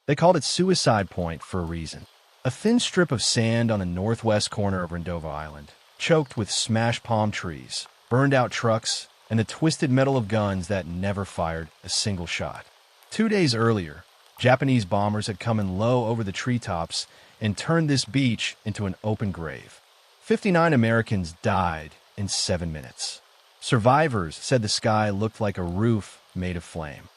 They called it Suicide Point for a reason. A thin strip of sand on the northwest corner of Rendova Island, choked with smashed palm trees, burned-out trucks, and the twisted metal of guns that never fired a single shot. 2 days earlier, Japanese bombers had come in low over the treetops and turned this beach into an open grave. 59 Americans died in 7 minutes. Survivors said the sky looked like a roof made of flame.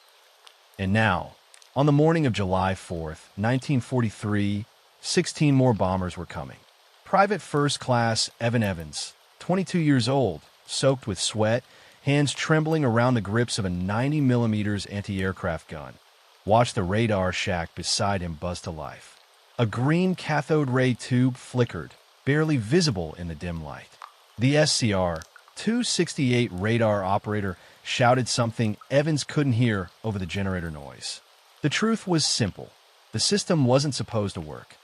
And now, on the morning of July 4th, 1943, 16 more bombers were coming. Private First Class Evan Evans, 22 years old, soaked with sweat, hands trembling around the grips of a 90mm anti-aircraft gun, watched the radar shack beside him buzz to life. A green cathode ray tube flickered, barely visible in the dim light. The SCR-268 radar operator shouted something Evans couldn't hear over the generator noise. The truth was simple. The system wasn't supposed to work.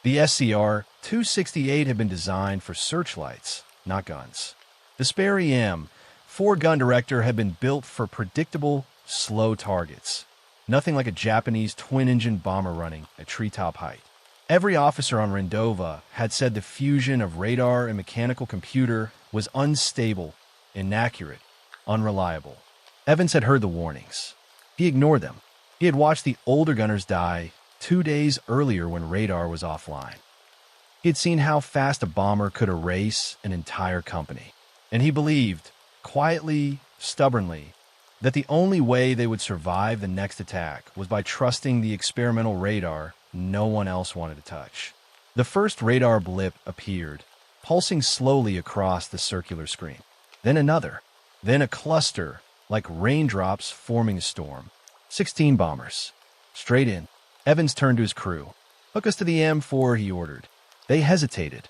The SCR-268 had been designed for searchlights, not guns. The Sperry M-4 gun director had been built for predictable, slow targets. Nothing like a Japanese twin-engine bomber running at treetop height. Every officer on Rendova had said the fusion of radar and mechanical computer was unstable, inaccurate, unreliable. Evans had heard the warnings. He ignored them. He had watched the older gunners die 2 days earlier when radar was offline. He had seen how fast a bomber could erase an entire company. And he believed, quietly, stubbornly, that the only way they would survive the next attack was by trusting the experimental radar no one else wanted to touch. The first radar blip appeared, pulsing slowly across the circular screen. Then another. Then a cluster, like raindrops forming a storm. 16 bombers. Straight in. Evans turned to his crew. "Hook us to the M4, he ordered. They hesitated.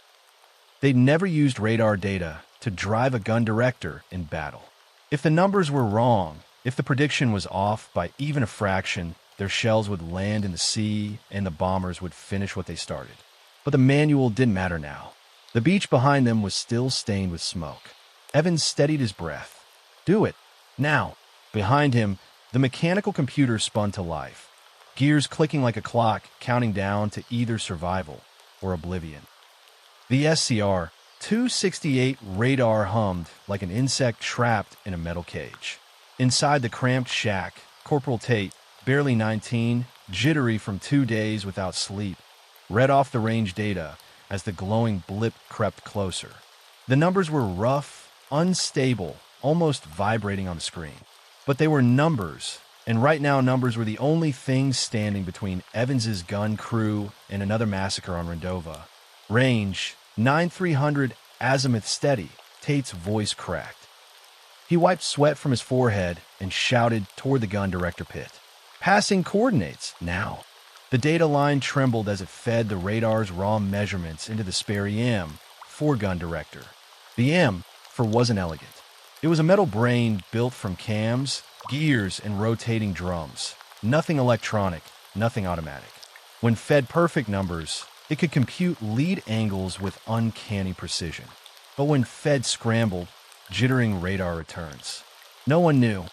They'd never used radar data to drive a gun director in battle. If the numbers were wrong, if the prediction was off by even a fraction, their shells would land in the sea and the bombers would finish what they started. But the manual didn't matter now. The beach behind them was still stained with smoke. Evans steadied his breath. "Do it. Now." Behind him, the mechanical computer spun to life, gears clicking like a clock, counting down to either survival or oblivion. The SCR-268 radar hummed like an insect trapped in a metal cage. Inside the cramped shack, Corporal Tate, barely 19, jittery from 2 days without sleep, read off the range data as the glowing blip crept closer. The numbers were rough, unstable, almost vibrating on the screen. But they were numbers, and right now numbers were the only things standing between Evans's gun crew and another massacre on Rendova. Range, 9300 azimuth steady, Tate's voice cracked. He wiped sweat from his forehead and shouted toward the gun director pit. "Passing coordinates, now." The data line trembled as it fed the radar's raw measurements into the Sperry M-4 gun director. The M-4 wasn't elegant. It was a metal brain built from cams, gears, and rotating drums. Nothing electronic, nothing automatic. When fed perfect numbers, it could compute lead angles with uncanny precision. But when fed scrambled, jittering radar returns. No one knew.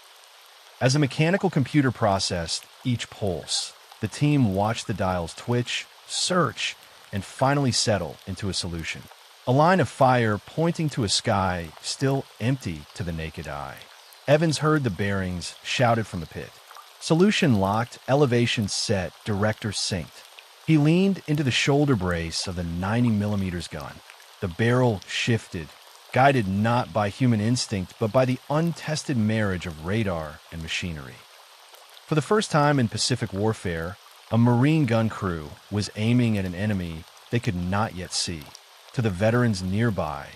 As the mechanical computer processed each pulse, the team watched the dials twitch, search, and finally settle into a solution. A line of fire pointing to a sky still empty to the naked eye. Evans heard the bearings shouted from the pit. Solution locked, elevation set, director synced. He leaned into the shoulder brace of the 90mm gun. The barrel shifted, guided not by human instinct but by the untested marriage of radar and machinery. For the first time in Pacific warfare, a Marine gun crew was aiming at an enemy they could not yet see. To the veterans nearby,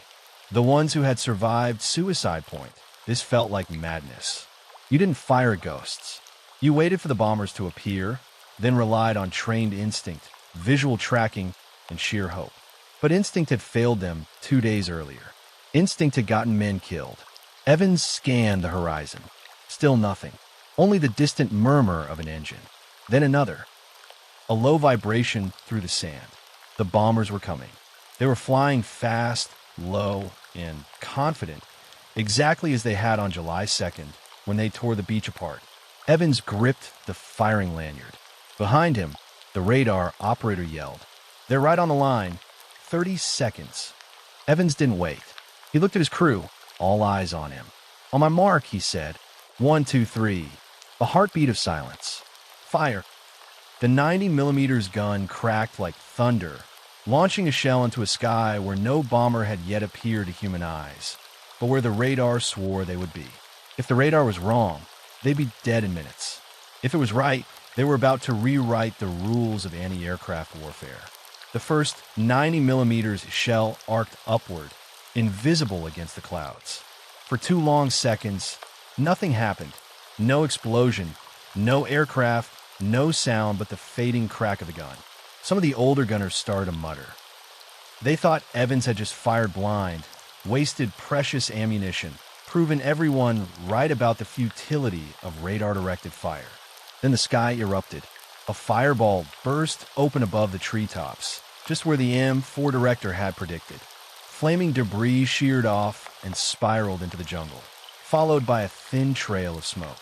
the ones who had survived Suicide Point, this felt like madness. You didn't fire at ghosts. You waited for the bombers to appear, then relied on trained instinct, visual tracking, and sheer hope. But instinct had failed them 2 days earlier. Instinct had gotten men killed. Evans scanned the horizon. Still nothing. Only the distant murmur of an engine. Then another. A low vibration through the sand. The bombers were coming. They were flying fast, low, and confident, exactly as they had on July 2nd when they tore the beach apart. Evans gripped the firing lanyard. Behind him, the radar operator yelled, "They're right on the line. 30 seconds." Evans didn't wait. He looked at his crew, all eyes on him. "On my mark," he said. 1, 2, 3. A heartbeat of silence. Fire. The 90mm gun cracked like thunder, launching a shell into a sky where no bomber had yet appeared to human eyes, but where the radar swore they would be. If the radar was wrong, they'd be dead in minutes. If it was right, they were about to rewrite the rules of anti-aircraft warfare. The first 90mm shell arced upward, invisible against the clouds. For 2 long seconds, nothing happened. No explosion, no aircraft, no sound but the fading crack of the gun. Some of the older gunners started to mutter. They thought Evans had just fired blind, wasted precious ammunition, proven everyone right about the futility of radar-directed fire. Then the sky erupted. A fireball burst open above the treetops, just where the M-4 director had predicted. Flaming debris sheared off and spiraled into the jungle, followed by a thin trail of smoke.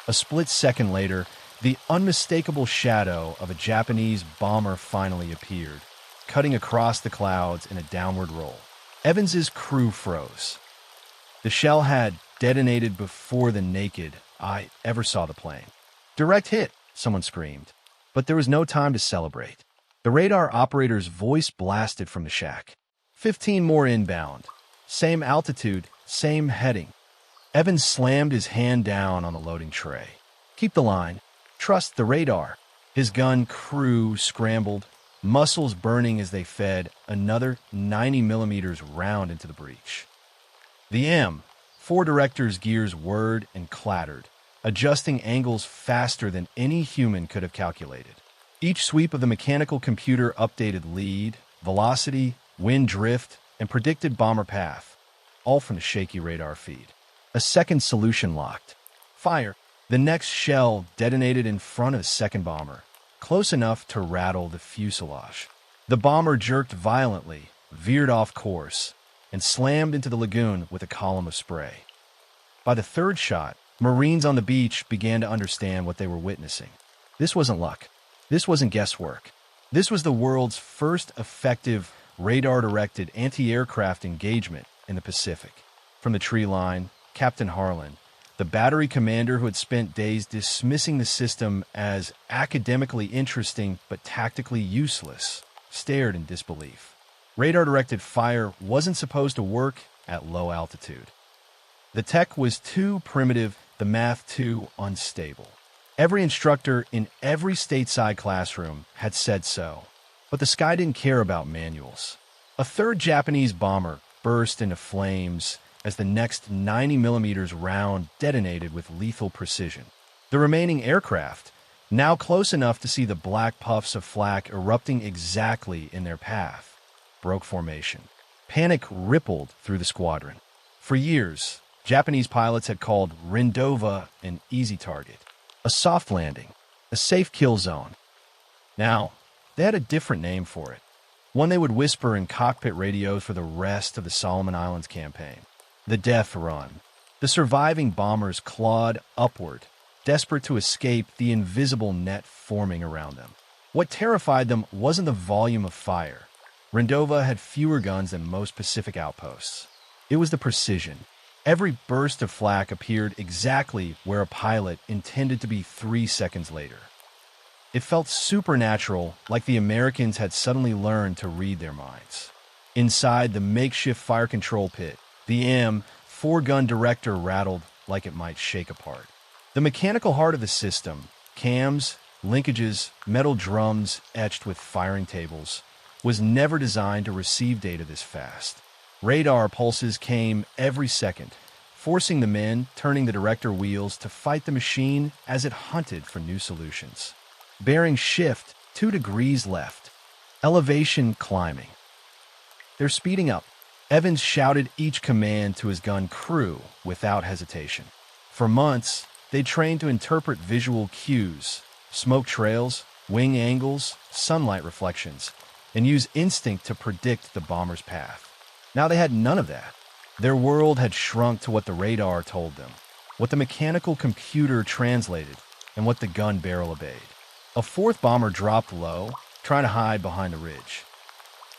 A split second later, the unmistakable shadow of a Japanese bomber finally appeared, cutting across the clouds in a downward roll. Evans's crew froze. The shell had detonated before the naked eye ever saw the plane. "Direct hit," someone screamed. But there was no time to celebrate. The radar operator's voice blasted from the shack. 15 more inbound. Same altitude, same heading. Evans slammed his hand down on the loading tray. "Keep the line. Trust the radar." His gun crew scrambled, muscles burning as they fed another 90mm round into the breech. The M-4 director's gears whirred and clattered, adjusting angles faster than any human could have calculated. Each sweep of the mechanical computer updated lead, velocity, wind drift, and predicted bomber path, all from the shaky radar feed. A second solution locked. Fire. The next shell detonated in front of the second bomber, close enough to rattle the fuselage. The bomber jerked violently, veered off course, and slammed into the lagoon with a column of spray. By the third shot, Marines on the beach began to understand what they were witnessing. This wasn't luck. This wasn't guesswork. This was the world's first effective radar-directed anti-aircraft engagement in the Pacific. From the tree line, Captain Harlan, the battery commander who had spent days dismissing the system as academically interesting but tactically useless, stared in disbelief. Radar-directed fire wasn't supposed to work at low altitude. The tech was too primitive, the math too unstable. Every instructor in every stateside classroom had said so, but the sky didn't care about manuals. A third Japanese bomber burst into flames as the next 90mm round detonated with lethal precision. The remaining aircraft, now close enough to see the black puffs of flak erupting exactly in their path, broke formation. Panic rippled through the squadron. For years, Japanese pilots had called Rendova an easy target, a soft landing, a safe kill zone. Now, they had a different name for it, one they would whisper in cockpit radios for the rest of the Solomon Islands campaign. The death run. The surviving bombers clawed upward, desperate to escape the invisible net forming around them. What terrified them wasn't the volume of fire. Rendova had fewer guns than most Pacific outposts. It was the precision. Every burst of flak appeared exactly where a pilot intended to be 3 seconds later. It felt supernatural, like the Americans had suddenly learned to read their minds. Inside the makeshift fire control pit, the M-4 gun director rattled like it might shake apart. The mechanical heart of the system, cams, linkages, metal drums etched with firing tables, was never designed to receive data this fast. Radar pulses came every second, forcing the men turning the director wheels to fight the machine as it hunted for new solutions. Bearing shift, 2 degrees left. Elevation climbing. They're speeding up. Evans shouted each command to his gun crew without hesitation. For months, they trained to interpret visual cues, smoke trails, wing angles, sunlight reflections, and use instinct to predict the bomber's path. Now they had none of that. Their world had shrunk to what the radar told them, what the mechanical computer translated, and what the gun barrel obeyed. A fourth bomber dropped low, trying to hide behind the ridge.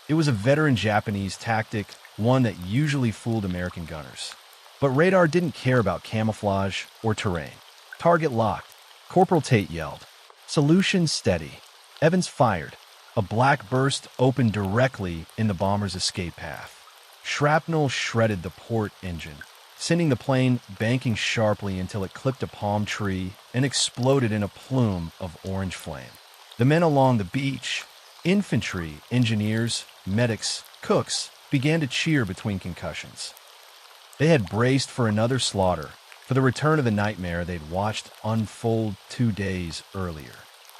It was a veteran Japanese tactic, one that usually fooled American gunners. But radar didn't care about camouflage or terrain. Target locked. Corporal Tate yelled. Solution steady. Evans fired. A black burst opened directly in the bomber's escape path. Shrapnel shredded the port engine, sending the plane banking sharply until it clipped a palm tree and exploded in a plume of orange flame. The men along the beach, infantry, engineers, medics, cooks, began to cheer between concussions. They had braced for another slaughter, for the return of the nightmare they'd watched unfold 2 days earlier.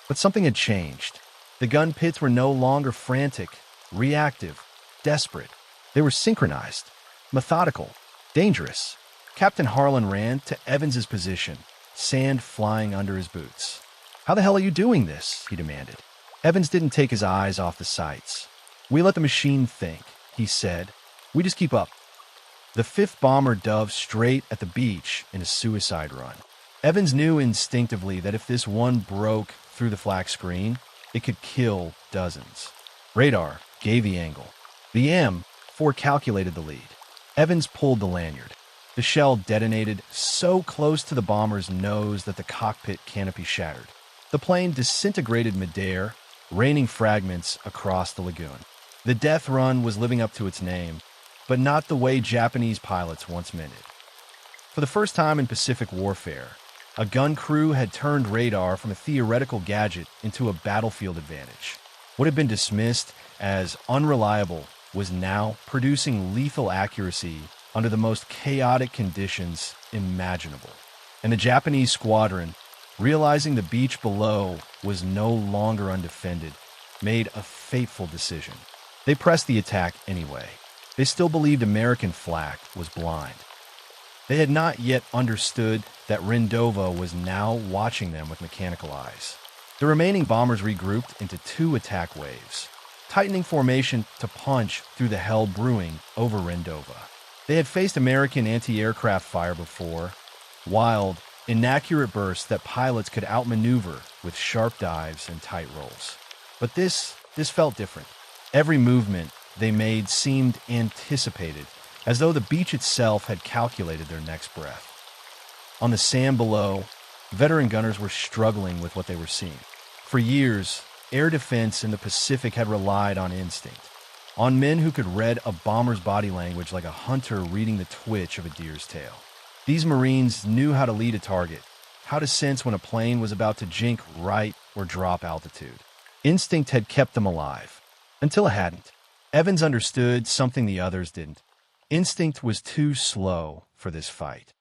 But something had changed. The gun pits were no longer frantic, reactive, desperate. They were synchronized, methodical, dangerous. Captain Harlan ran to Evans's position, sand flying under his boots. "How the hell are you doing this?" he demanded. Evans didn't take his eyes off the sights. "We let the machine think," he said. "We just keep up." The fifth bomber dove straight at the beach in a suicide run. Evans knew instinctively that if this one broke through the flak screen, it could kill dozens. Radar gave the angle. The M-4 calculated the lead. Evans pulled the lanyard. The shell detonated so close to the bomber's nose that the cockpit canopy shattered. The plane disintegrated midair, raining fragments across the lagoon. The death run was living up to its name, but not the way Japanese pilots once meant it. For the first time in Pacific warfare, a gun crew had turned radar from a theoretical gadget into a battlefield advantage. What had been dismissed as unreliable was now producing lethal accuracy under the most chaotic conditions imaginable. And the Japanese squadron, realizing the beach below was no longer undefended, made a fateful decision. They pressed the attack anyway. They still believed American flak was blind. They had not yet understood that Rendova was now watching them with mechanical eyes. The remaining bombers regrouped into 2 attack waves, tightening formation to punch through the hell brewing over Rendova. They had faced American anti-aircraft fire before, wild, inaccurate bursts that pilots could outmaneuver with sharp dives and tight rolls. But this felt different. Every movement they made seemed anticipated, as though the beach itself had calculated their next breath. On the sand below, veteran gunners were struggling with what they were seeing. For years, air defense in the Pacific had relied on instinct, on men who could read a bomber's body language like a hunter reading the twitch of a deer's tail. These Marines knew how to lead a target, how to sense when a plane was about to jink right or drop altitude. Instinct had kept them alive, until it hadn't. Evans understood something the others didn't. Instinct was too slow for this fight.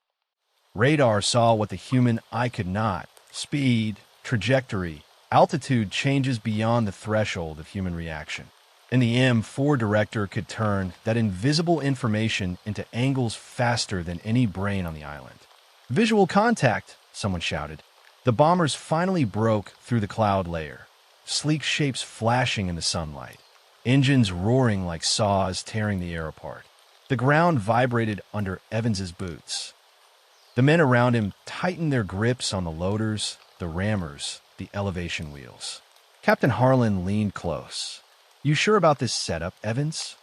Radar saw what the human eye could not. Speed, trajectory, altitude changes beyond the threshold of human reaction. And the M-4 director could turn that invisible information into angles faster than any brain on the island. "Visual contact," someone shouted. The bombers finally broke through the cloud layer, sleek shapes flashing in the sunlight, engines roaring like saws tearing the air apart. The ground vibrated under Evans's boots. The men around him tightened their grips on the loaders, the rammers, the elevation wheels. Captain Harlan leaned close. "You sure about this setup, Evans?"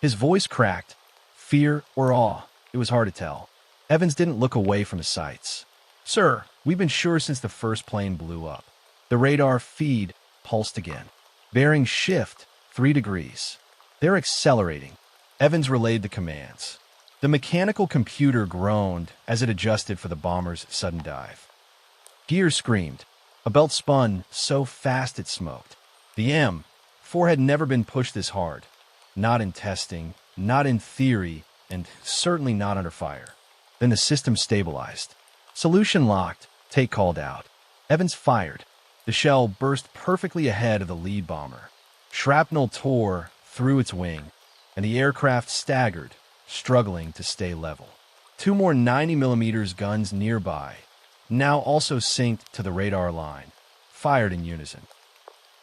His voice cracked. Fear or awe, it was hard to tell. Evans didn't look away from the sights. "Sir, we've been sure since the first plane blew up." The radar feed pulsed again. "Bearing shift, 3 degrees. They're accelerating." Evans relayed the commands. The mechanical computer groaned as it adjusted for the bomber's sudden dive. Gears screamed. A belt spun so fast it smoked. The M-4 had never been pushed this hard. Not in testing, not in theory, and certainly not under fire. Then the system stabilized. "Solution locked," Tate called out. Evans fired. The shell burst perfectly ahead of the lead bomber. Shrapnel tore through its wing, and the aircraft staggered, struggling to stay level. 2 more 90mm guns nearby, now also synced to the radar line, fired in unison.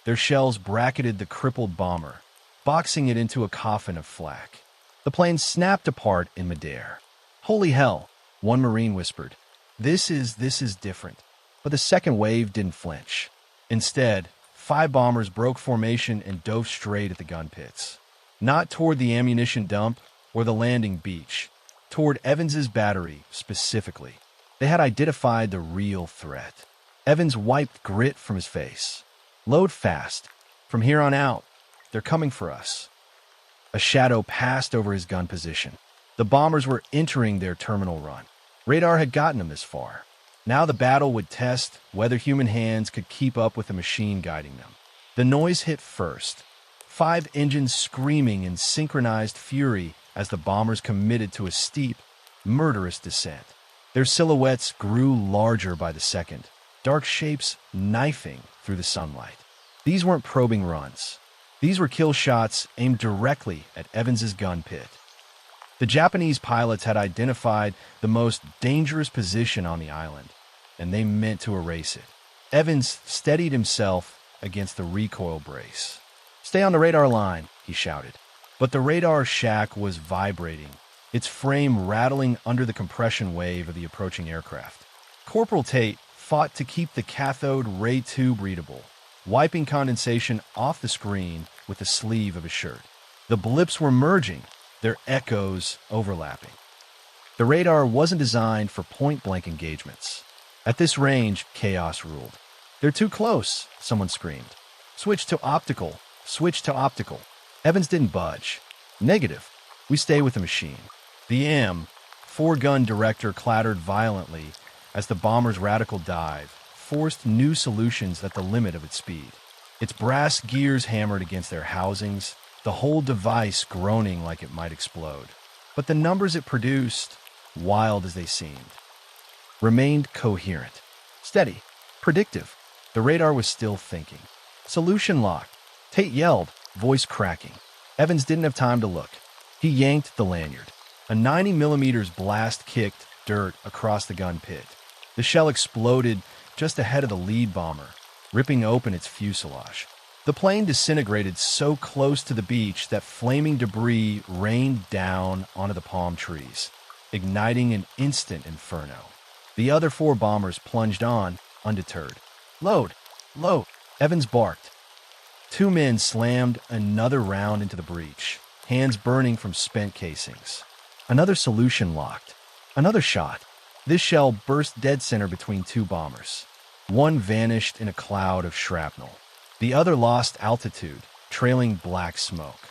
Their shells bracketed the crippled bomber, boxing it into a coffin of flak. The plane snapped apart in midair. "Holy hell," one Marine whispered. This is different." But the second wave didn't flinch. Instead, 5 bombers broke formation and dove straight at the gun pits. Not toward the ammunition dump or the landing beach, toward Evans's battery specifically. They had identified the real threat. Evans wiped grit from his face. Load fast. From here on out, they're coming for us. A shadow passed over his gun position. The bombers were entering their terminal run. Radar had gotten them this far. Now the battle would test whether human hands could keep up with the machine guiding them. The noise hit first. 5 engines screaming in synchronized fury as the bombers committed to a steep, murderous descent. Their silhouettes grew larger by the second, dark shapes knifing through the sunlight. These weren't probing runs. These were kill shots aimed directly at Evans's gun pit. The Japanese pilots had identified the most dangerous position on the island, and they meant to erase it. Evans steadied himself against the recoil brace. "Stay on the radar line," he shouted. But the radar shack was vibrating, its frame rattling under the compression wave of the approaching aircraft. Corporal Tate fought to keep the cathode ray tube readable, wiping condensation off the screen with the sleeve of his shirt. The blips were merging, their echoes overlapping. The radar wasn't designed for point-blank engagements. At this range, chaos ruled. "They're too close," someone screamed. "Switch to optical. Switch to optical." Evans didn't budge. "Negative. We stay with the machine." The M-4 gun director clattered violently as the bomber's radical dive forced new solutions at the limit of its speed. Its brass gears hammered against their housings, the whole device groaning like it might explode. But the numbers it produced, wild as they seemed, remained coherent, steady, predictive. The radar was still thinking. "Solution locked," Tate yelled, voice cracking. Evans didn't have time to look. He yanked the lanyard. A 90mm blast kicked dirt across the gun pit. The shell exploded just ahead of the lead bomber, ripping open its fuselage. The plane disintegrated so close to the beach that flaming debris rained down onto the palm trees, igniting an instant inferno. The other 4 bombers plunged on, undeterred. "Load! Load!" Evans barked. 2 men slammed another round into the breech, hands burning from spent casings. Another solution locked. Another shot. This shell burst dead center between 2 bombers. One vanished in a cloud of shrapnel. The other lost altitude, trailing black smoke.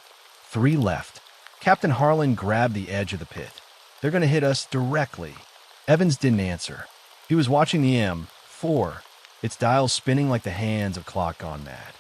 3 left. Captain Harlan grabbed the edge of the pit. "They're going to hit us directly." Evans didn't answer. He was watching the M-4, its dials spinning like the hands of clock gone mad.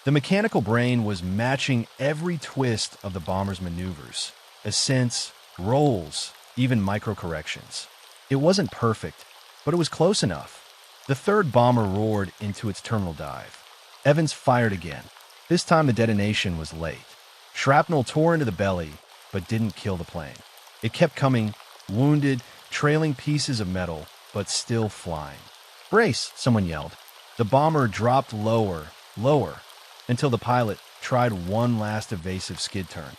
The mechanical brain was matching every twist of the bomber's maneuvers, ascents, rolls, even micro-corrections. It wasn't perfect, but it was close enough. The 3rd bomber roared into its terminal dive. Evans fired again. This time the detonation was late. Shrapnel tore into the belly, but didn't kill the plane. It kept coming, wounded, trailing pieces of metal, but still flying. "Brace!" someone yelled. The bomber dropped lower, lower, until the pilot tried one last evasive skid turn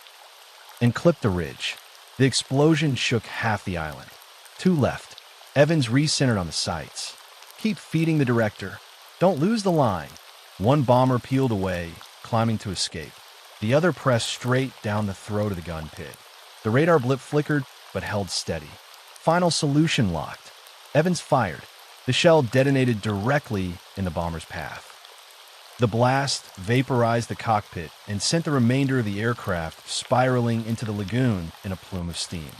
and clipped the ridge. The explosion shook half the island. 2 left. Evans recentered on the sights. "Keep feeding the director. Don't lose the line." One bomber peeled away, climbing to escape. The other pressed straight down the throat of the gun pit. The radar blip flickered, but held steady. Final solution locked. Evans fired. The shell detonated directly in the bomber's path. The blast vaporized the cockpit and sent the remainder of the aircraft spiraling into the lagoon in a plume of steam.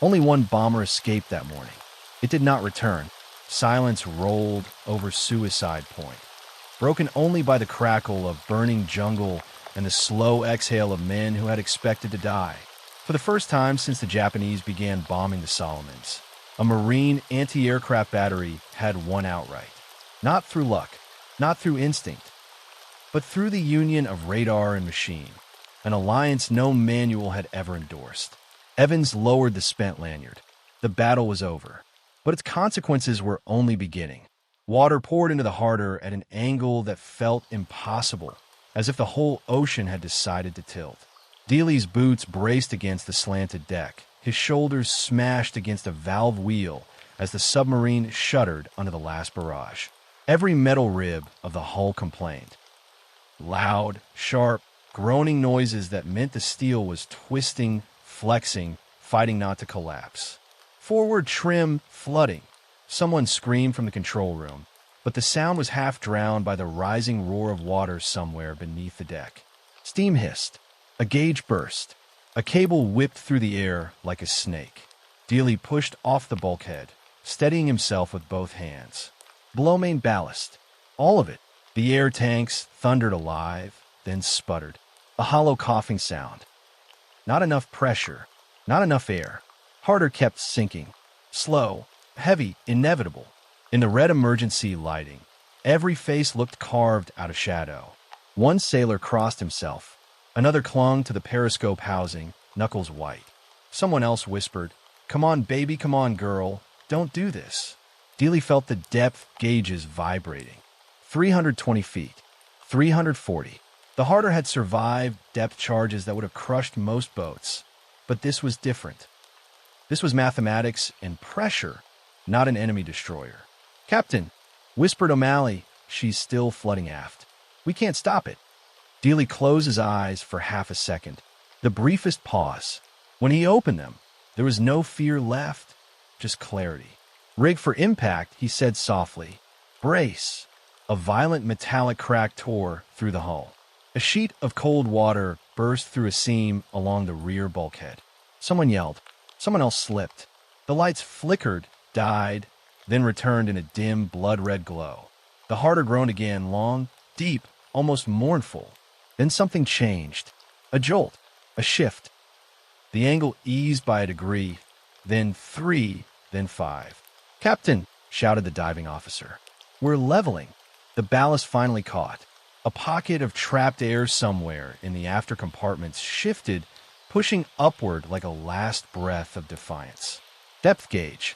Only one bomber escaped that morning. It did not return. Silence rolled over Suicide Point, broken only by the crackle of burning jungle and the slow exhale of men who had expected to die. For the first time since the Japanese began bombing the Solomons, a Marine anti-aircraft battery had won outright. Not through luck, not through instinct, but through the union of radar and machine, an alliance no manual had ever endorsed. Evans lowered the spent lanyard. The battle was over, but its consequences were only beginning. Water poured into the harder at an angle that felt impossible, as if the whole ocean had decided to tilt. Dealey's boots braced against the slanted deck, his shoulders smashed against a valve wheel as the submarine shuddered under the last barrage. Every metal rib of the hull complained. Loud, sharp, groaning noises that meant the steel was twisting, flexing, fighting not to collapse. Forward trim flooding. Someone screamed from the control room, but the sound was half drowned by the rising roar of water somewhere beneath the deck. Steam hissed. A gauge burst. A cable whipped through the air like a snake. Dealey pushed off the bulkhead, steadying himself with both hands. Below main ballast. All of it. The air tanks thundered alive, then sputtered. A hollow coughing sound. Not enough pressure. Not enough air. Harder kept sinking. Slow. Heavy. Inevitable. In the red emergency lighting, every face looked carved out of shadow. One sailor crossed himself. Another clung to the periscope housing, knuckles white. Someone else whispered, "Come on, baby, come on, girl. Don't do this." Dealey felt the depth gauges vibrating. 320 feet. 340. The Harder had survived depth charges that would have crushed most boats. But this was different. This was mathematics and pressure, not an enemy destroyer. "Captain," whispered O'Malley, "she's still flooding aft. We can't stop it." Dealey closed his eyes for half a second, the briefest pause. When he opened them, there was no fear left, just clarity. "Rig for impact," he said softly. "Brace." A violent metallic crack tore through the hull. A sheet of cold water burst through a seam along the rear bulkhead. Someone yelled. Someone else slipped. The lights flickered, died, then returned in a dim, blood-red glow. The Harder groaned again, long, deep, almost mournful. Then something changed. A jolt. A shift. The angle eased by a degree, then 3, then 5. "Captain," shouted the diving officer. "We're leveling." The ballast finally caught. A pocket of trapped air somewhere in the after compartments shifted, pushing upward like a last breath of defiance. Depth gauge.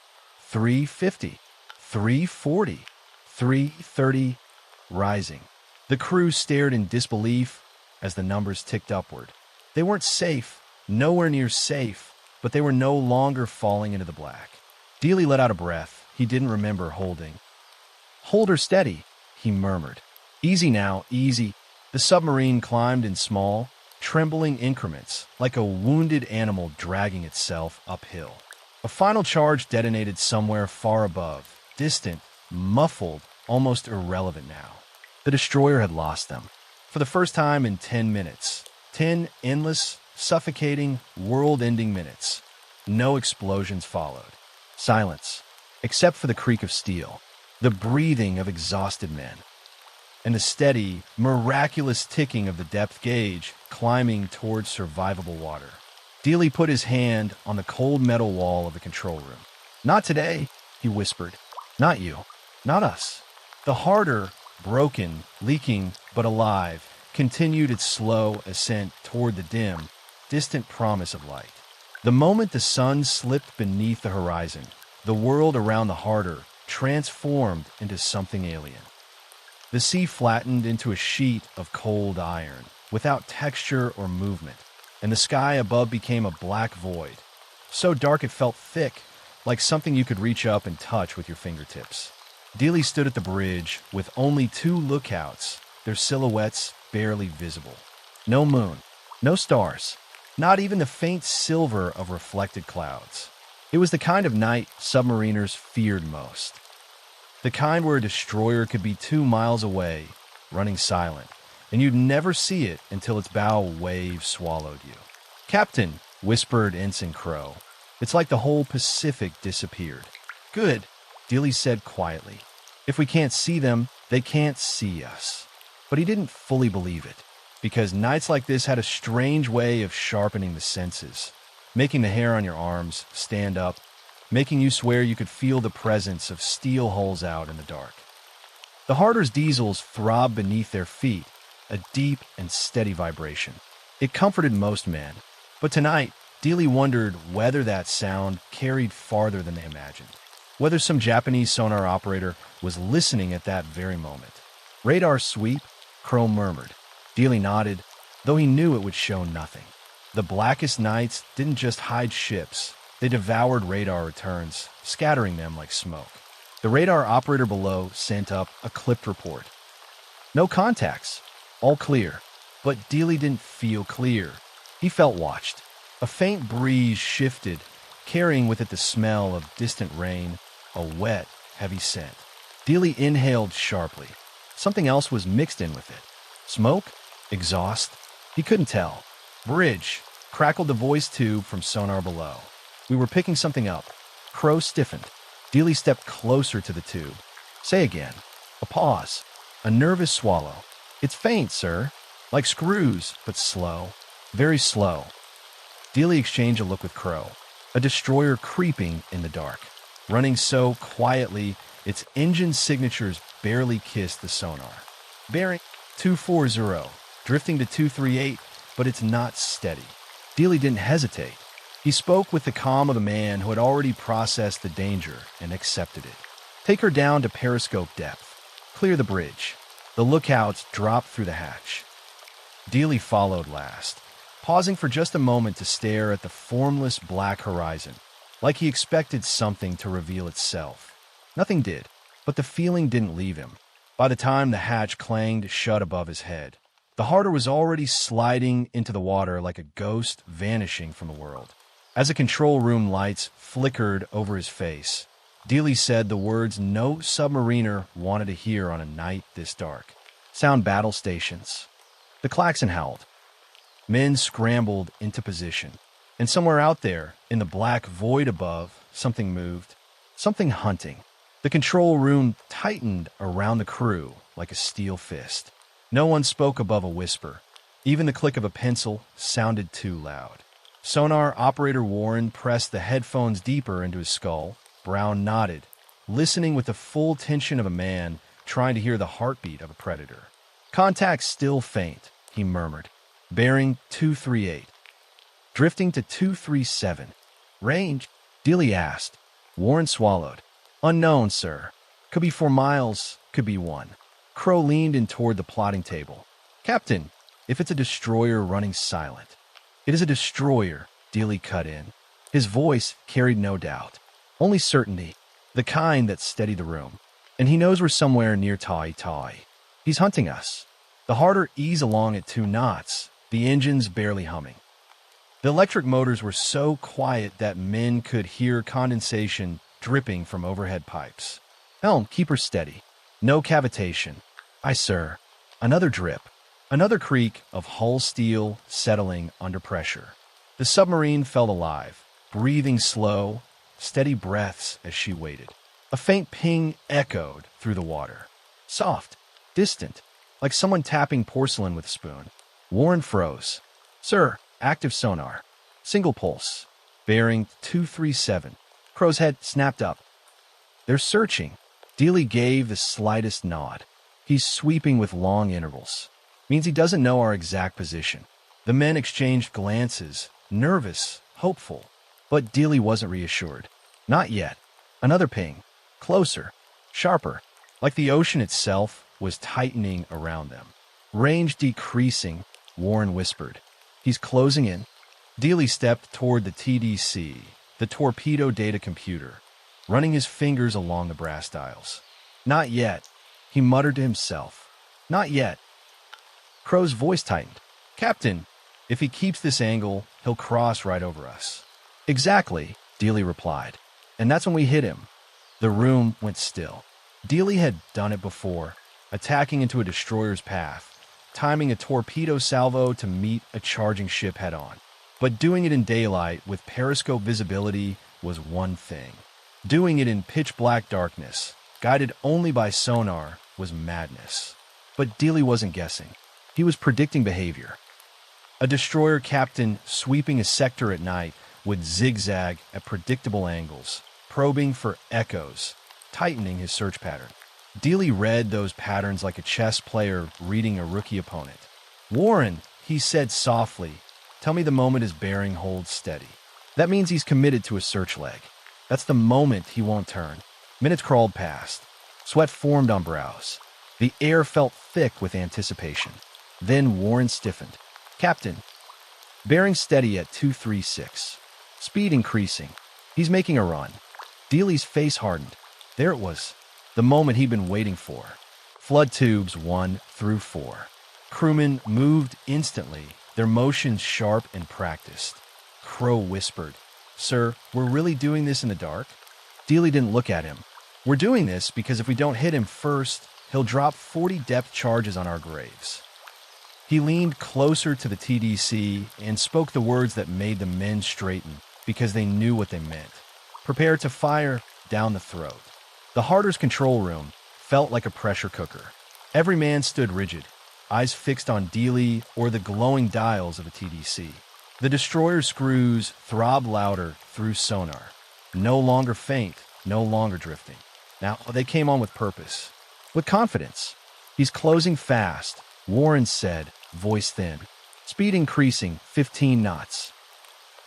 350. 340. 330. Rising. The crew stared in disbelief as the numbers ticked upward. They weren't safe, nowhere near safe, but they were no longer falling into the black. Dealey let out a breath he didn't remember holding. "Hold her steady," he murmured. "Easy now, easy." The submarine climbed in small, trembling increments, like a wounded animal dragging itself uphill. A final charge detonated somewhere far above, distant, muffled, almost irrelevant now. The destroyer had lost them. For the first time in 10 minutes. 10 endless, suffocating, world-ending minutes. No explosions followed. Silence, except for the creak of steel, the breathing of exhausted men, and the steady, miraculous ticking of the depth gauge climbing towards survivable water. Dealey put his hand on the cold metal wall of the control room. "Not today," he whispered. "Not you. Not us." The Harder, broken, leaking, but alive, continued its slow ascent toward the dim, distant promise of light. The moment the sun slipped beneath the horizon, the world around the Harder transformed into something alien. The sea flattened into a sheet of cold iron, without texture or movement, and the sky above became a black void, so dark it felt thick, like something you could reach up and touch with your fingertips. Dealey stood at the bridge with only 2 lookouts, their silhouettes barely visible. No moon, no stars, not even the faint silver of reflected clouds. It was the kind of night submariners feared most. The kind where a destroyer could be 2 miles away, running silent, and you'd never see it until its bow wave swallowed you. "Captain," whispered Ensign Crow. "It's like the whole Pacific disappeared." "Good," Dealey said quietly. "If we can't see them, they can't see us." But he didn't fully believe it, because nights like this had a strange way of sharpening the senses, making the hair on your arms stand up, making you swear you could feel the presence of steel hulls out in the dark. The Harder's diesels throbbed beneath their feet, a deep and steady vibration. It comforted most men, but tonight, Dealey wondered whether that sound carried farther than they imagined, whether some Japanese sonar operator was listening at that very moment. "Radar sweep," Crow murmured. Dealey nodded, though he knew it would show nothing. The blackest nights didn't just hide ships, they devoured radar returns, scattering them like smoke. The radar operator below sent up a clipped report. No contacts. All clear. But Dealey didn't feel clear. He felt watched. A faint breeze shifted, carrying with it the smell of distant rain, a wet, heavy scent. Dealey inhaled sharply. Something else was mixed in with it. Smoke? Exhaust? He couldn't tell. Bridge, crackled the voice tube from sonar below. We were picking something up. Crow stiffened. Dealey stepped closer to the tube. Say again. A pause. A nervous swallow. It's faint, sir. Like screws, but slow. Very slow. Dealey exchanged a look with Crow. A destroyer creeping in the dark. Running so quietly, its engine signatures barely kissed the sonar. Bearing 240, drifting to 238, but it's not steady. Dealey didn't hesitate. He spoke with the calm of a man who had already processed the danger and accepted it. Take her down to periscope depth. Clear the bridge. The lookouts dropped through the hatch. Dealey followed last, pausing for just a moment to stare at the formless black horizon, like he expected something to reveal itself. Nothing did, but the feeling didn't leave him. By the time the hatch clanged shut above his head, the harder was already sliding into the water like a ghost vanishing from the world. As the control room lights flickered over his face, Dealey said the words no submariner wanted to hear on a night this dark. Sound battle stations. The klaxon howled. Men scrambled into position. And somewhere out there, in the black void above, something moved. Something hunting. The control room tightened around the crew like a steel fist. No one spoke above a whisper. Even the click of a pencil sounded too loud. Sonar operator Warren pressed the headphones deeper into his skull. Brown nodded, listening with the full tension of a man trying to hear the heartbeat of a predator. Contact still faint, he murmured. Bearing 238. Drifting to 237. Range? Dealey asked. Warren swallowed. Unknown, sir. Could be 4 miles, could be 1. Crow leaned in toward the plotting table. Captain, if it's a destroyer running silent. It is a destroyer, Dealey cut in. His voice carried no doubt. Only certainty. The kind that steadied the room. And he knows we're somewhere near Tai. He's hunting us. The harder ease along at 2 knots, the engines barely humming. The electric motors were so quiet that men could hear condensation dripping from overhead pipes. Helm, keep her steady. No cavitation. Aye, sir. Another drip. Another creak of hull steel settling under pressure. The submarine felt alive, breathing slow, steady breaths as she waited. A faint ping echoed through the water. Soft, distant, like someone tapping porcelain with a spoon. Warren froze. Sir, active sonar. Single pulse. Bearing 237. Crow's head snapped up. They're searching. Dealey gave the slightest nod. He's sweeping with long intervals. Means he doesn't know our exact position. The men exchanged glances, nervous, hopeful. But Dealey wasn't reassured. Not yet. Another ping. Closer. Sharper. Like the ocean itself was tightening around them. Range decreasing, Warren whispered. He's closing in. Dealey stepped toward the TDC, the torpedo data computer, running his fingers along the brass dials. Not yet, he muttered to himself. Not yet. Crow's voice tightened. Captain, if he keeps this angle, he'll cross right over us. Exactly, Dealey replied. And that's when we hit him. The room went still. Dealey had done it before, attacking into a destroyer's path, timing a torpedo salvo to meet a charging ship head-on. But doing it in daylight with periscope visibility was one thing. Doing it in pitch-black darkness, guided only by sonar, was madness. But Dealey wasn't guessing. He was predicting behavior. A destroyer captain sweeping a sector at night would zigzag at predictable angles, probing for echoes, tightening his search pattern. Dealey read those patterns like a chess player reading a rookie opponent. Warren, he said softly, tell me the moment his bearing holds steady. That means he's committed to a search leg. That's the moment he won't turn. Minutes crawled past. Sweat formed on brows. The air felt thick with anticipation. Then Warren stiffened. Captain, bearing steady at 236. Speed increasing. He's making a run. Dealey's face hardened. There it was, the moment he'd been waiting for. Flood tubes 1 through 4. Crewmen moved instantly, their motions sharp and practiced. Crow whispered, "Sir, we're really doing this in the dark?" Dealey didn't look at him. "We're doing this because if we don't hit him first, he'll drop 40 depth charges on our graves." He leaned closer to the TDC and spoke the words that made the men straighten because they knew what they meant. Prepare to fire down the throat. The Harder's control room felt like a pressure cooker. Every man stood rigid, eyes fixed on Dealey or the glowing dials of a TDC. The destroyer's screws throbbed louder through sonar. No longer faint, no longer drifting. Now they came on with purpose, with confidence. "He's closing fast," Warren said, voice thin. "Speed increasing, 15 knots.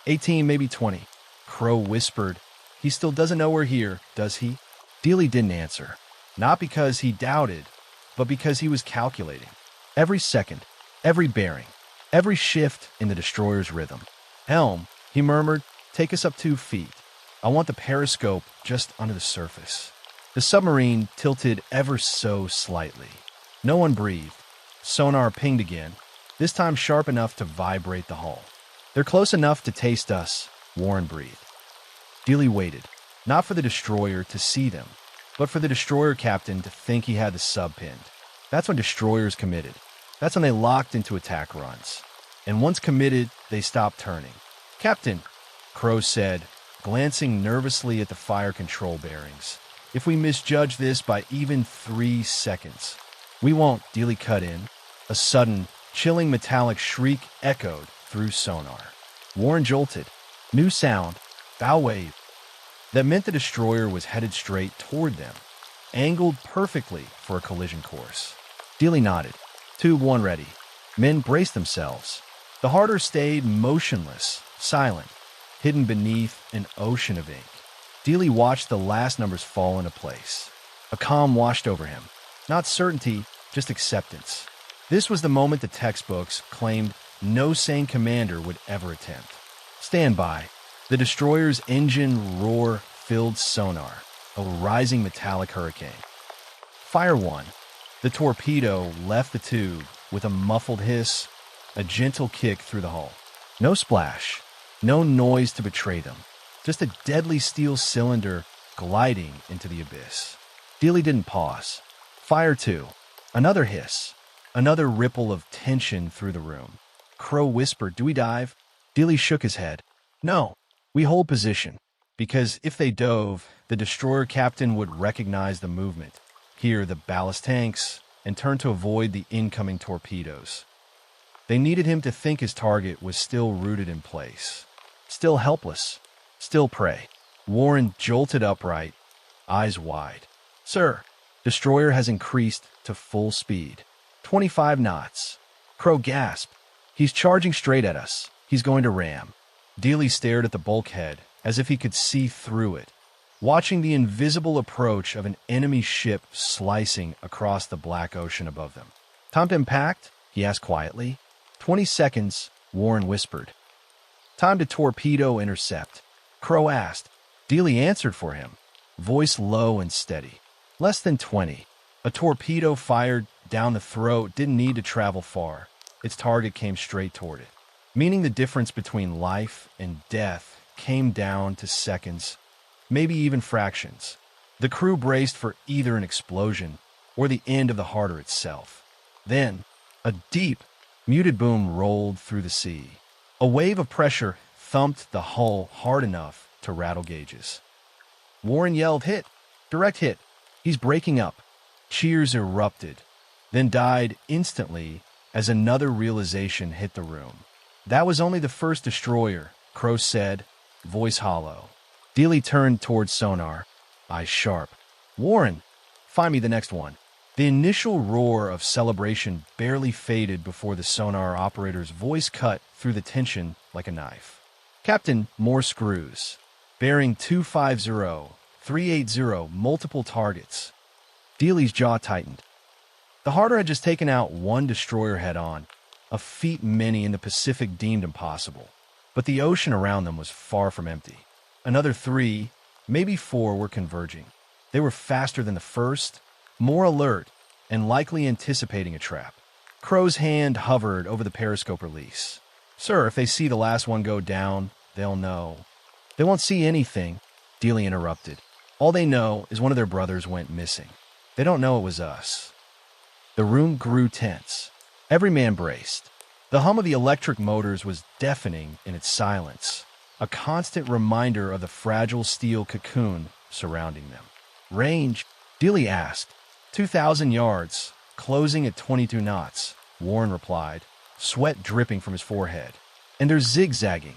18, maybe 20. Crow whispered, "He still doesn't know we're here, does he?" Dealey didn't answer. Not because he doubted, but because he was calculating. Every second, every bearing, every shift in the destroyer's rhythm. "Helm," he murmured, "take us up 2 feet. I want the periscope just under the surface." The submarine tilted ever so slightly. No one breathed. Sonar pinged again, this time sharp enough to vibrate the hull. "They're close enough to taste us," Warren breathed. Dealey waited, not for the destroyer to see them, but for the destroyer captain to think he had the sub pinned. That's when destroyers committed. That's when they locked into attack runs. And once committed, they stopped turning. "Captain," Crow said, glancing nervously at the fire control bearings, "if we misjudge this by even 3 seconds, we won't." Dealey cut in. A sudden, chilling metallic shriek echoed through sonar. Warren jolted. New sound, bow wave. That meant the destroyer was headed straight toward them, angled perfectly for a collision course. Dealey nodded. Tube 1 ready. Men braced themselves. The Harder stayed motionless, silent, hidden beneath an ocean of ink. Dealey watched the last numbers fall into place. A calm washed over him. Not certainty, just acceptance. This was the moment the textbooks claimed no sane commander would ever attempt. Stand by. The destroyer's engine roar filled sonar, a rising metallic hurricane. Fire 1. The torpedo left the tube with a muffled hiss, a gentle kick through the hull. No splash, no noise to betray them, just a deadly steel cylinder gliding into the abyss. Dealey didn't pause. Fire 2. Another hiss, another ripple of tension through the room. Crow whispered, "Do we dive?" Dealey shook his head. "No, we hold position, because if they dove, the destroyer captain would recognize the movement, hear the ballast tanks, and turn to avoid the incoming torpedoes. They needed him to think his target was still rooted in place, still helpless, still prey." Warren jolted upright, eyes wide. "Sir, destroyer has increased to full speed. 25 knots. Crow gasped. "He's charging straight at us. He's going to ram." Dealey stared at the bulkhead as if he could see through it, watching the invisible approach of an enemy ship slicing across the black ocean above them. "Time to impact?" he asked quietly. 20 seconds, Warren whispered. "Time to torpedo intercept?" Crow asked. Dealey answered for him, voice low and steady. "Less than 20. A torpedo fired down the throat didn't need to travel far. Its target came straight toward it. Meaning the difference between life and death came down to seconds, maybe even fractions. The crew braced for either an explosion or the end of the Harder itself. Then, a deep, muted boom rolled through the sea. A wave of pressure thumped the hull hard enough to rattle gauges. Warren yelled, "Hit! Direct hit! He's breaking up!" Cheers erupted, then died instantly as another realization hit the room. That was only the first destroyer, Crow said, voice hollow. Dealey turned towards sonar, eyes sharp. "Warren, find me the next one." The initial roar of celebration barely faded before the sonar operator's voice cut through the tension like a knife. "Captain, more screws. Bearing 250, 380, multiple targets." Dealey's jaw tightened. The Harder had just taken out one destroyer head-on, a feat many in the Pacific deemed impossible. But the ocean around them was far from empty. Another 3, maybe 4 were converging. They were faster than the first, more alert, and likely anticipating a trap. Crow's hand hovered over the periscope release. "Sir, if they see the last one go down, they'll know." "They won't see anything," Dealey interrupted. "All they know is one of their brothers went missing. They don't know it was us." The room grew tense. Every man braced. The hum of the electric motors was deafening in its silence, a constant reminder of the fragile steel cocoon surrounding them. "Range?" Dealey asked. 2,000 yards, closing at 22 knots, Warren replied, sweat dripping from his forehead. "And they're zigzagging."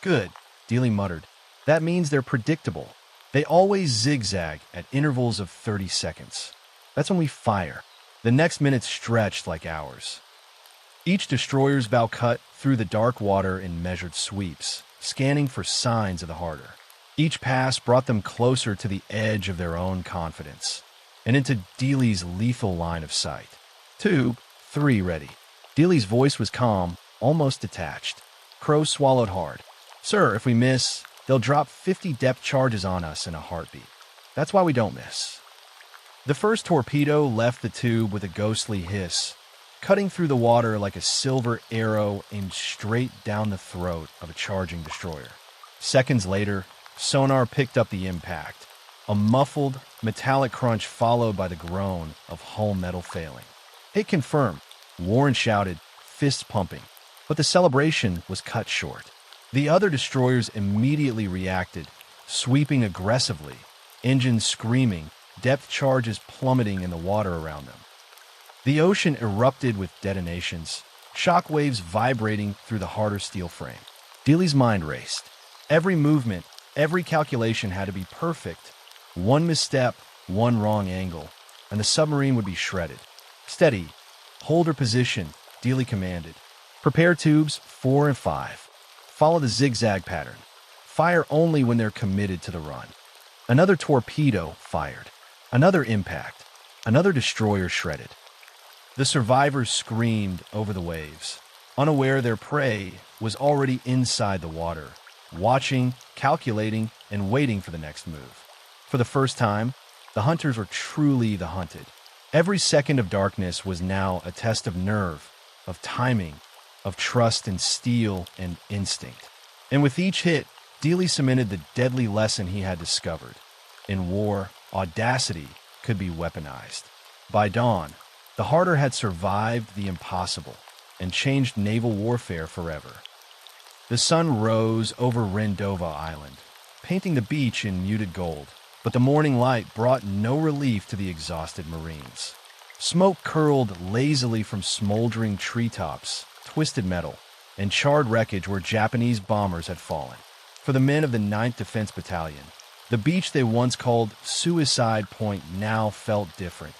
"Good," Dealey muttered. "That means they're predictable. They always zigzag at intervals of 30 seconds. That's when we fire." The next minutes stretched like hours. Each destroyer's bow cut through the dark water in measured sweeps, scanning for signs of the harder. Each pass brought them closer to the edge of their own confidence, and into Dealey's lethal line of sight. 2, 3, ready. Dealey's voice was calm, almost detached. Crow swallowed hard. "Sir, if we miss, they'll drop 50 depth charges on us in a heartbeat. That's why we don't miss." The first torpedo left the tube with a ghostly hiss, cutting through the water like a silver arrow aimed straight down the throat of a charging destroyer. Seconds later, sonar picked up the impact, a muffled, metallic crunch followed by the groan of hull metal failing. "Hit confirmed," Warren shouted, fists pumping. But the celebration was cut short. The other destroyers immediately reacted, sweeping aggressively, engines screaming, depth charges plummeting in the water around them. The ocean erupted with detonations, shock waves vibrating through the harder steel frame. Dealey's mind raced. Every movement, every calculation had to be perfect. One misstep, one wrong angle, and the submarine would be shredded. "Steady. Hold her position," Dealey commanded. "Prepare tubes 4 and 5. Follow the zigzag pattern. Fire only when they're committed to the run." Another torpedo fired. Another impact. Another destroyer shredded. The survivors screamed over the waves, unaware their prey was already inside the water, watching, calculating, and waiting for the next move. For the first time, the hunters were truly the hunted. Every second of darkness was now a test of nerve, of timing, of trust in steel and instinct. And with each hit, Dealey cemented the deadly lesson he had discovered. In war, audacity could be weaponized. By dawn, the harder had survived the impossible and changed naval warfare forever. The sun rose over Rendova Island, painting the beach in muted gold, but the morning light brought no relief to the exhausted Marines. Smoke curled lazily from smoldering treetops, twisted metal, and charred wreckage where Japanese bombers had fallen. For the men of the 9th Defense Battalion, the beach they once called Suicide Point now felt different,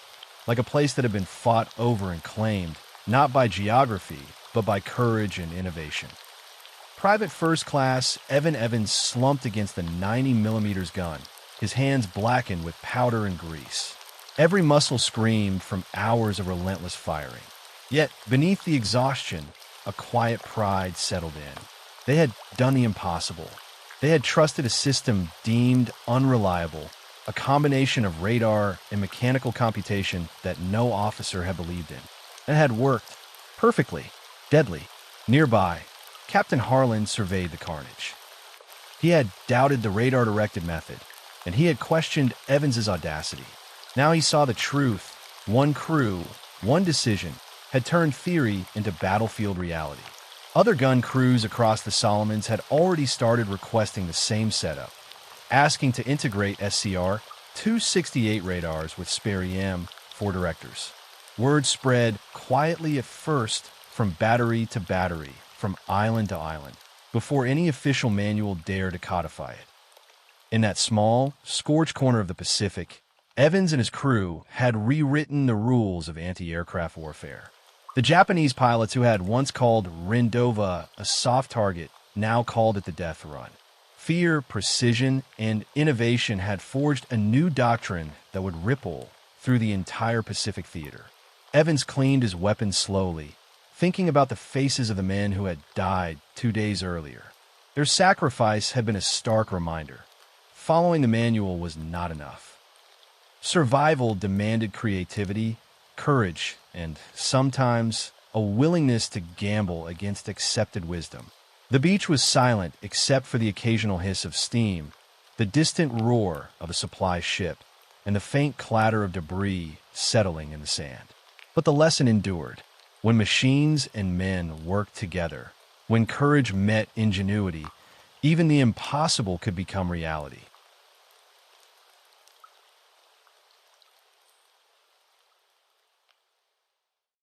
like a place that had been fought over and claimed, not by geography, but by courage and innovation. Private First Class Evan Evans slumped against the 90mm gun, his hands blackened with powder and grease. Every muscle screamed from hours of relentless firing. Yet, beneath the exhaustion, a quiet pride settled in. They had done the impossible. They had trusted a system deemed unreliable, a combination of radar and mechanical computation that no officer had believed in. It had worked perfectly, deadly. Nearby, Captain Harlan surveyed the carnage. He had doubted the radar-directed method, and he had questioned Evans's audacity. Now he saw the truth. One crew, one decision, had turned theory into battlefield reality. Other gun crews across the Solomons had already started requesting the same setup, asking to integrate SCR 268 radars with Sperry M-4 directors. Word spread quietly at first from battery to battery, from island to island, before any official manual dared to codify it. In that small, scorched corner of the Pacific, Evans and his crew had rewritten the rules of anti-aircraft warfare. The Japanese pilots who had once called Rendova a soft target now called it the death run. Fear, precision, and innovation had forged a new doctrine that would ripple through the entire Pacific theater. Evans cleaned his weapon slowly, thinking about the faces of the men who had died 2 days earlier. Their sacrifice had been a stark reminder. Following the manual was not enough. Survival demanded creativity, courage, and sometimes a willingness to gamble against accepted wisdom. The beach was silent except for the occasional hiss of steam, the distant roar of a supply ship, and the faint clatter of debris settling in the sand. But the lesson endured. When machines and men worked together, when courage met ingenuity, even the impossible could become reality.